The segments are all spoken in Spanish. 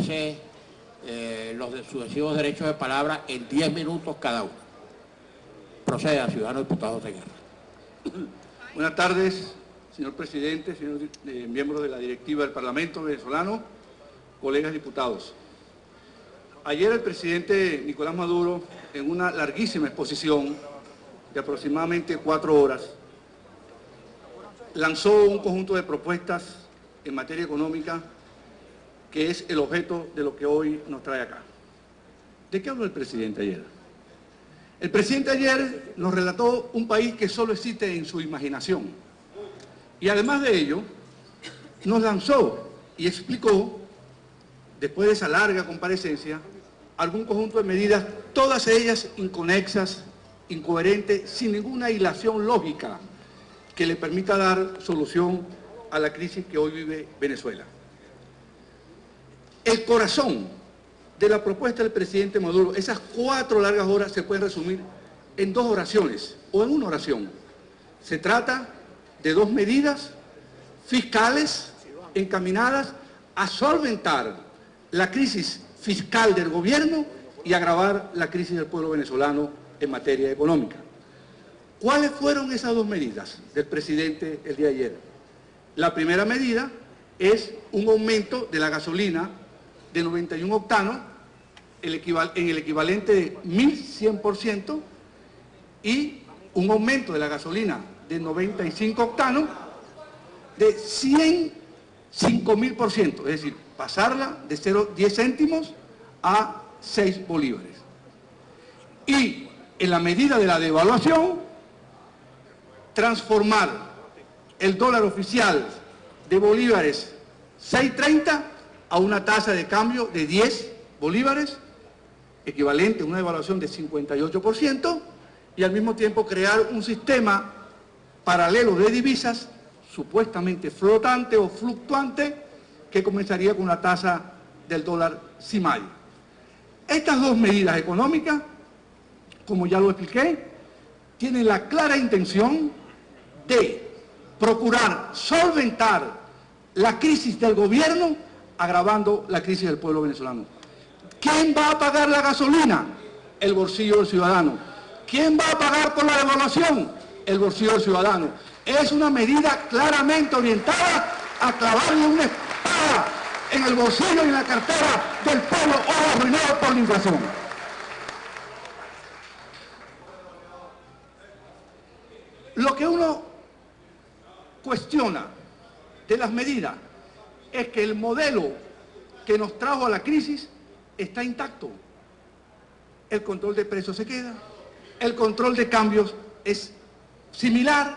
ejerce los sucesivos derechos de palabra en 10 minutos cada uno. Proceda, ciudadano diputado de Guerra. Buenas tardes, señor presidente, señor miembros de la directiva del Parlamento venezolano, colegas diputados. Ayer el presidente Nicolás Maduro, en una larguísima exposición de aproximadamente 4 horas, lanzó un conjunto de propuestas en materia económica que es el objeto de lo que hoy nos trae acá. ¿De qué habló el presidente ayer? El presidente ayer nos relató un país que solo existe en su imaginación. Y además de ello, nos lanzó y explicó, después de esa larga comparecencia, algún conjunto de medidas, todas ellas inconexas, incoherentes, sin ninguna hilación lógica que le permita dar solución a la crisis que hoy vive Venezuela. El corazón de la propuesta del presidente Maduro, esas 4 largas horas se pueden resumir en 2 oraciones o en una oración. Se trata de 2 medidas fiscales encaminadas a solventar la crisis fiscal del gobierno y agravar la crisis del pueblo venezolano en materia económica. ¿Cuáles fueron esas 2 medidas del presidente el día de ayer? La primera medida es un aumento de la gasolina de 91 octanos en el equivalente de 1.100% y un aumento de la gasolina de 95 octanos de 105.000%, es decir, pasarla de 0,10 céntimos a 6 bolívares. Y en la medida de la devaluación, transformar el dólar oficial de bolívares 6.30 a una tasa de cambio de 10 bolívares, equivalente a una devaluación de 58%, y al mismo tiempo crear un sistema paralelo de divisas, supuestamente flotante o fluctuante, que comenzaría con la tasa del dólar CIMAI. Estas 2 medidas económicas, como ya lo expliqué, tienen la clara intención de procurar solventar la crisis del gobierno, agravando la crisis del pueblo venezolano. ¿Quién va a pagar la gasolina? El bolsillo del ciudadano. ¿Quién va a pagar por la devaluación? El bolsillo del ciudadano. Es una medida claramente orientada a clavarle una espada en el bolsillo y en la cartera del pueblo hoy arruinado por la inflación. Lo que uno cuestiona de las medidas es que el modelo que nos trajo a la crisis está intacto. El control de precios se queda, el control de cambios es similar,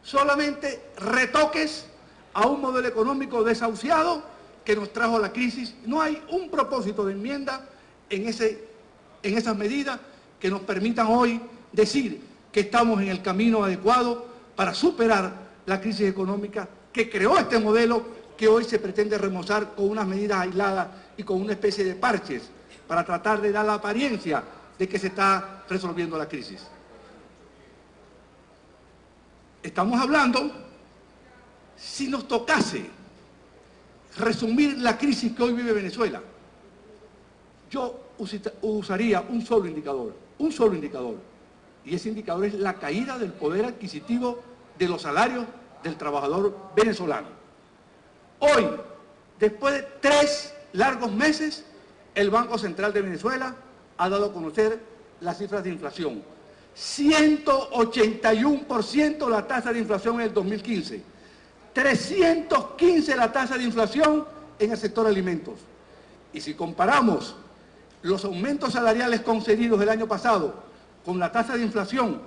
solamente retoques a un modelo económico desahuciado que nos trajo a la crisis. No hay un propósito de enmienda en esas medidas que nos permitan hoy decir que estamos en el camino adecuado para superar la crisis económica que creó este modelo que hoy se pretende remozar con unas medidas aisladas y con una especie de parches para tratar de dar la apariencia de que se está resolviendo la crisis. Estamos hablando, si nos tocase resumir la crisis que hoy vive Venezuela, yo usaría un solo indicador, y ese indicador es la caída del poder adquisitivo de los salarios del trabajador venezolano. Hoy, después de 3 largos meses, el Banco Central de Venezuela ha dado a conocer las cifras de inflación. 181% la tasa de inflación en el 2015, 315 la tasa de inflación en el sector alimentos. Y si comparamos los aumentos salariales concedidos el año pasado con la tasa de inflación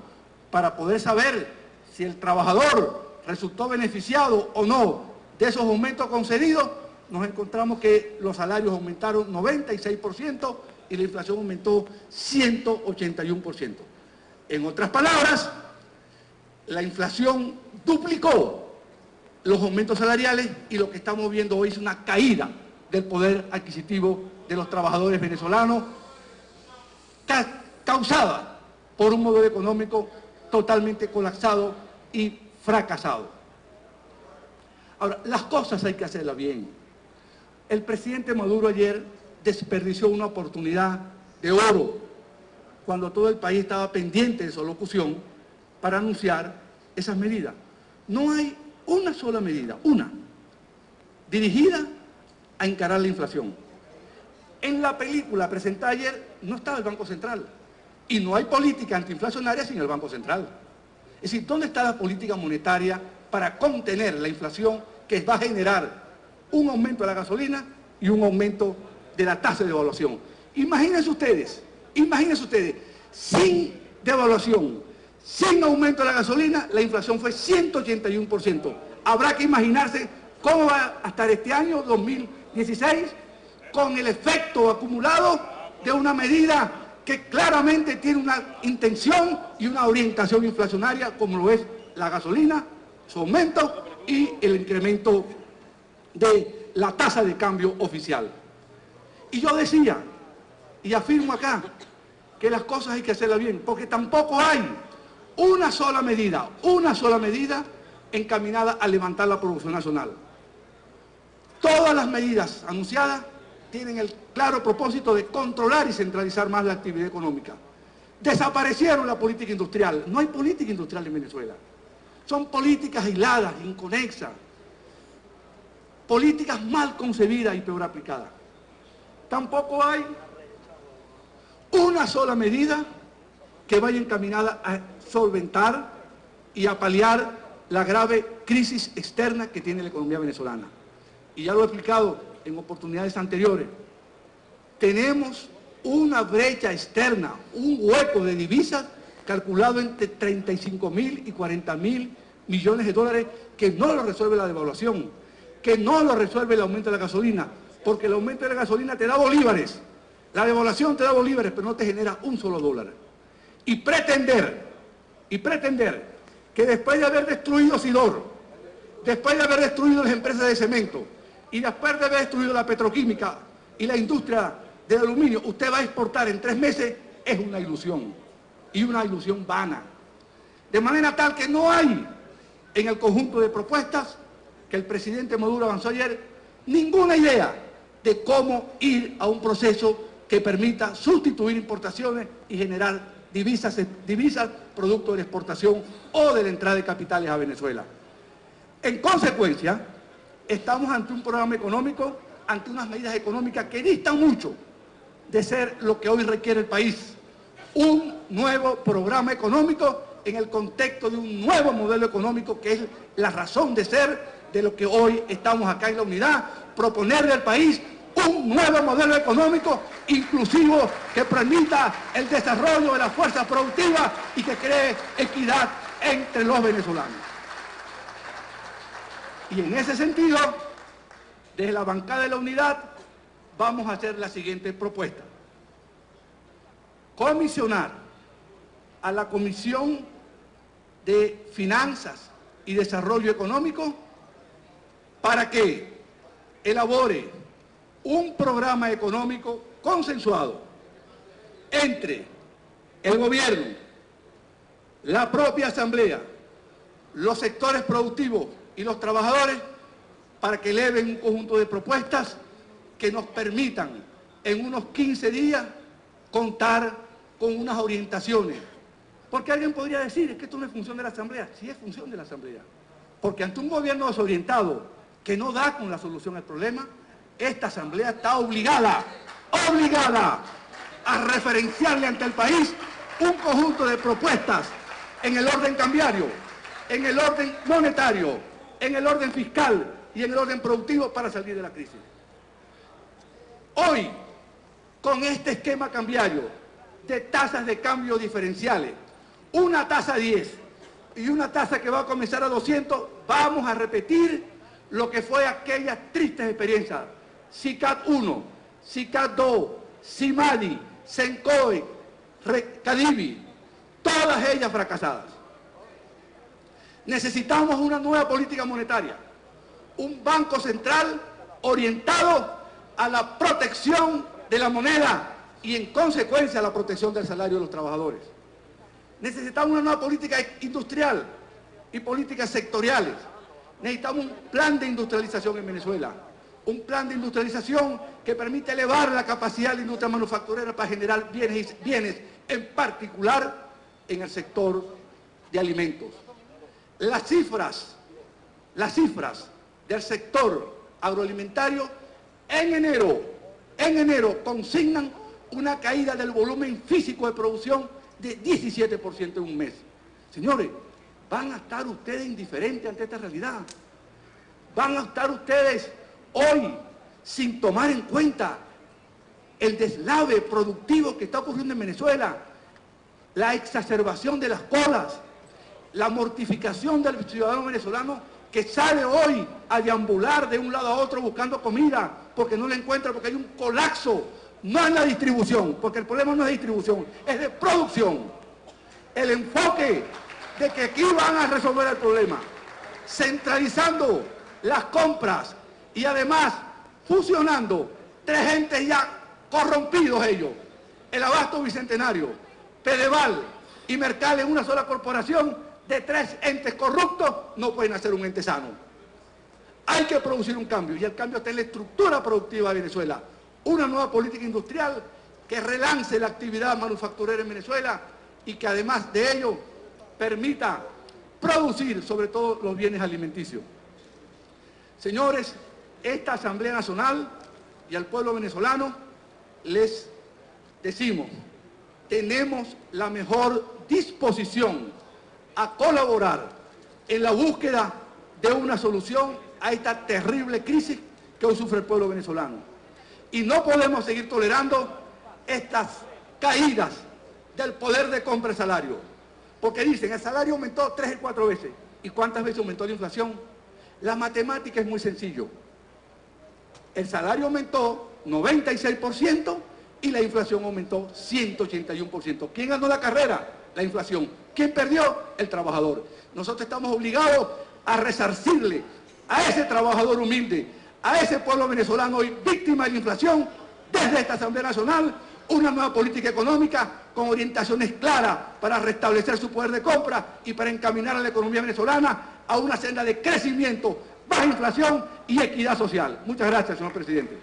para poder saber si el trabajador resultó beneficiado o no de esos aumentos concedidos, nos encontramos que los salarios aumentaron 96% y la inflación aumentó 181%. En otras palabras, la inflación duplicó los aumentos salariales y lo que estamos viendo hoy es una caída del poder adquisitivo de los trabajadores venezolanos causada por un modelo económico totalmente colapsado y fracasado. Ahora, las cosas hay que hacerlas bien. El presidente Maduro ayer desperdició una oportunidad de oro cuando todo el país estaba pendiente de su locución para anunciar esas medidas. No hay una sola medida, una, dirigida a encarar la inflación. En la película presentada ayer no estaba el Banco Central y no hay política antiinflacionaria sin el Banco Central. Es decir, ¿dónde está la política monetaria para contener la inflación que va a generar un aumento de la gasolina y un aumento de la tasa de devaluación? Imagínense ustedes, sin devaluación, sin aumento de la gasolina, la inflación fue 181%. Habrá que imaginarse cómo va a estar este año, 2016, con el efecto acumulado de una medida que claramente tiene una intención y una orientación inflacionaria, como lo es la gasolina, su aumento y el incremento de la tasa de cambio oficial. Y yo decía, y afirmo acá, que las cosas hay que hacerlas bien, porque tampoco hay una sola medida encaminada a levantar la producción nacional. Todas las medidas anunciadas tienen el claro propósito de controlar y centralizar más la actividad económica. Desaparecieron la política industrial. No hay política industrial en Venezuela. Son políticas aisladas, inconexas, políticas mal concebidas y peor aplicadas. Tampoco hay una sola medida que vaya encaminada a solventar y a paliar la grave crisis externa que tiene la economía venezolana. Y ya lo he explicado en oportunidades anteriores. Tenemos una brecha externa, un hueco de divisas calculado entre 35.000 y 40.000 millones de dólares que no lo resuelve la devaluación, que no lo resuelve el aumento de la gasolina, porque el aumento de la gasolina te da bolívares, la devaluación te da bolívares, pero no te genera un solo dólar. Y pretender que después de haber destruido Sidor, después de haber destruido las empresas de cemento y después de haber destruido la petroquímica y la industria del aluminio, usted va a exportar en 3 meses, es una ilusión, y una ilusión vana. De manera tal que no hay en el conjunto de propuestas que el presidente Maduro avanzó ayer ninguna idea de cómo ir a un proceso que permita sustituir importaciones y generar divisas producto de la exportación o de la entrada de capitales a Venezuela. En consecuencia, estamos ante un programa económico, ante unas medidas económicas que distan mucho de ser lo que hoy requiere el país. Un nuevo programa económico en el contexto de un nuevo modelo económico que es la razón de ser de lo que hoy estamos acá en la unidad, proponerle al país un nuevo modelo económico inclusivo que permita el desarrollo de la fuerza productiva y que cree equidad entre los venezolanos. Y en ese sentido, desde la bancada de la unidad, vamos a hacer la siguiente propuesta. Comisionar a la Comisión de Finanzas y Desarrollo Económico para que elabore un programa económico consensuado entre el gobierno, la propia asamblea, los sectores productivos y los trabajadores para que eleven un conjunto de propuestas que nos permitan en unos 15 días contar con unas orientaciones. Porque alguien podría decir, es que esto no es función de la asamblea. Sí es función de la asamblea. Porque ante un gobierno desorientado que no da con la solución al problema, esta asamblea está obligada a referenciarle ante el país un conjunto de propuestas en el orden cambiario, en el orden monetario, en el orden fiscal y en el orden productivo para salir de la crisis. Hoy, con este esquema cambiario de tasas de cambio diferenciales, una tasa 10 y una tasa que va a comenzar a 200, vamos a repetir lo que fue aquellas tristes experiencias. SICAD 1, SICAD 2, CIMADI, SENCOE, CADIVI, todas ellas fracasadas. Necesitamos una nueva política monetaria, un banco central orientado a la protección de la moneda y en consecuencia a la protección del salario de los trabajadores. Necesitamos una nueva política industrial y políticas sectoriales. Necesitamos un plan de industrialización en Venezuela, un plan de industrialización que permite elevar la capacidad de la industria manufacturera para generar bienes en particular en el sector de alimentos. Las cifras del sector agroalimentario en enero consignan una caída del volumen físico de producción de 17% en un mes. Señores, ¿van a estar ustedes indiferentes ante esta realidad? ¿Van a estar ustedes hoy sin tomar en cuenta el deslave productivo que está ocurriendo en Venezuela, la exacerbación de las colas, la mortificación del ciudadano venezolano que sale hoy a deambular de un lado a otro buscando comida porque no la encuentra, porque hay un colapso, no en la distribución, porque el problema no es de distribución, es de producción? El enfoque de que aquí van a resolver el problema, centralizando las compras y además fusionando tres entes ya corrompidos ellos, el Abasto Bicentenario, Pedeval y Mercal en una sola corporación, de tres entes corruptos no pueden hacer un ente sano. Hay que producir un cambio y el cambio está en la estructura productiva de Venezuela, una nueva política industrial que relance la actividad manufacturera en Venezuela y que además de ello permita producir sobre todo los bienes alimenticios. Señores, esta Asamblea Nacional y al pueblo venezolano les decimos, tenemos la mejor disposición a colaborar en la búsqueda de una solución a esta terrible crisis que hoy sufre el pueblo venezolano. Y no podemos seguir tolerando estas caídas del poder de compra de salario. Porque dicen, el salario aumentó 3 y 4 veces. ¿Y cuántas veces aumentó la inflación? La matemática es muy sencillo. El salario aumentó 96% y la inflación aumentó 181%. ¿Quién ganó la carrera? La inflación. ¿Quién perdió? El trabajador. Nosotros estamos obligados a resarcirle a ese trabajador humilde, a ese pueblo venezolano hoy víctima de la inflación, desde esta Asamblea Nacional, una nueva política económica con orientaciones claras para restablecer su poder de compra y para encaminar a la economía venezolana a una senda de crecimiento, baja inflación y equidad social. Muchas gracias, señor presidente.